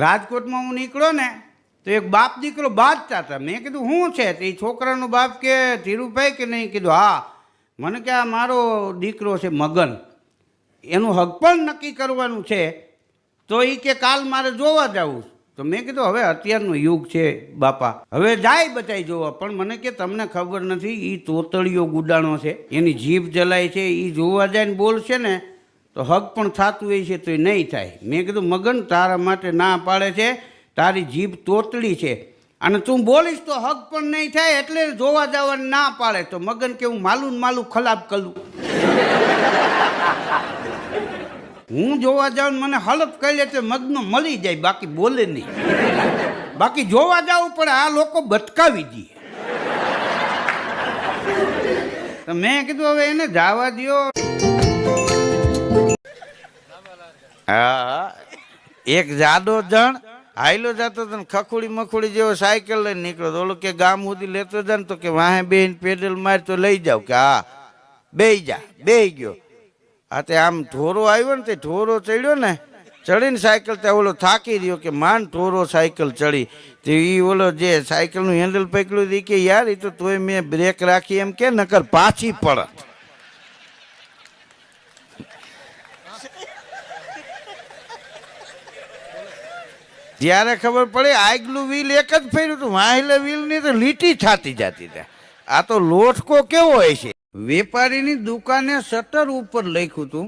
રાજકોટમાં હું નીકળ્યો ને તો એક બાપ દીકરો બાજતા હતા. મેં કીધું શું છે? તો એ છોકરાનો બાપ કે ધીરુભાઈ કે નહીં? કીધું હા. મને કે આ મારો દીકરો છે મગન, એનું હક પણ નક્કી કરવાનું છે, તો એ કે કાલ મારે જોવા જવું. તો મેં કીધું હવે અત્યારનો યુગ છે બાપા, હવે જાય બધાય જોવા. પણ મને કે તમને ખબર નથી, એ તોતળીઓ ગુડાણો છે, એની જીભ જલાય છે, એ જોવા જાય ને બોલશે ને તો હક પણ થતું હોય છે તો એ નહીં થાય. મેં કીધું મગન તારા માટે ના પાડે છે, તારી જીભ તોતળી છે અને તું બોલીશ તો હક પણ નહીં થાય, એટલે જોવા જવાની ના પાડે. તો મગન કે હું માલું માલું ખલાપ કરું, હું જોવા જાઉં મને હલફ કરી લે તો મગનો મળી જાય, બાકી બોલે નહીં. બાકી જોવા જવું પડે, આ લોકો બટકાવી દે. તો મેં કીધું હવે એને જવા દો. હા, એક જાડો જણ હાઈલો જતો હતો ને ખખુડી મખુડી જેવો સાયકલ લઈને નીકળ્યો. ઓલો કે ગામ સુધી લેતો જાય ને તો કે વાહે બેન પેડલ માર તો લઈ જાવ. કે હા બેહી જા. બેહી ગયો. હા તે આમ ઢોરો આવ્યો ને તે ઢોરો ચડ્યો ને, ચડીને સાયકલ ત્યાં ઓલો થાકી રહ્યો કે માન ઢોરો સાયકલ ચડી. તો એ ઓલો જે સાયકલનું હેન્ડલ પકડ્યું એ કે યાર એ તો તોય મેં બ્રેક રાખી એમ કે નકર પાછી પડત. ત્યારે ખબર પડે આગલું વ્હીલ એક જ ફેર્યું હતું, વાહેલા વ્હીલની તો લીટી થતી જતી હતી. આ તો લોટકો કેવો હોય છે. વેપારીની દુકાને શટર ઉપર લખ્યું હતું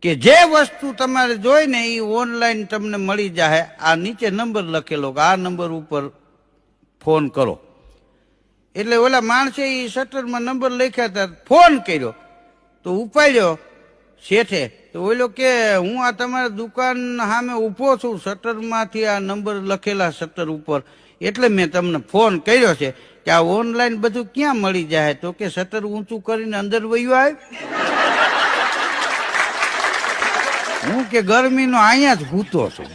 કે જે વસ્તુ તમારે જોઈ ને એ ઓનલાઈન તમને મળી જાય. આ નીચે નંબર લખેલો કે આ નંબર ઉપર ફોન કરો. એટલે ઓલા માણસે એ શટરમાં નંબર લખ્યા હતા, ફોન કર્યો તો ઉપાડ્યો શેઠે. તો ઓલો કે હું આ તમારા દુકાન સામે ઊભો છું, શટરમાંથી આ નંબર લખેલા શટર ઉપર, એટલે મેં તમને ફોન કર્યો છે કે આ ઓનલાઈન બધું ક્યાં મળી જાય? તો કે શટર ઊંચું કરીને અંદર વયું આવે. હું કે ગરમીનો અહીંયા જ હૂતો છું.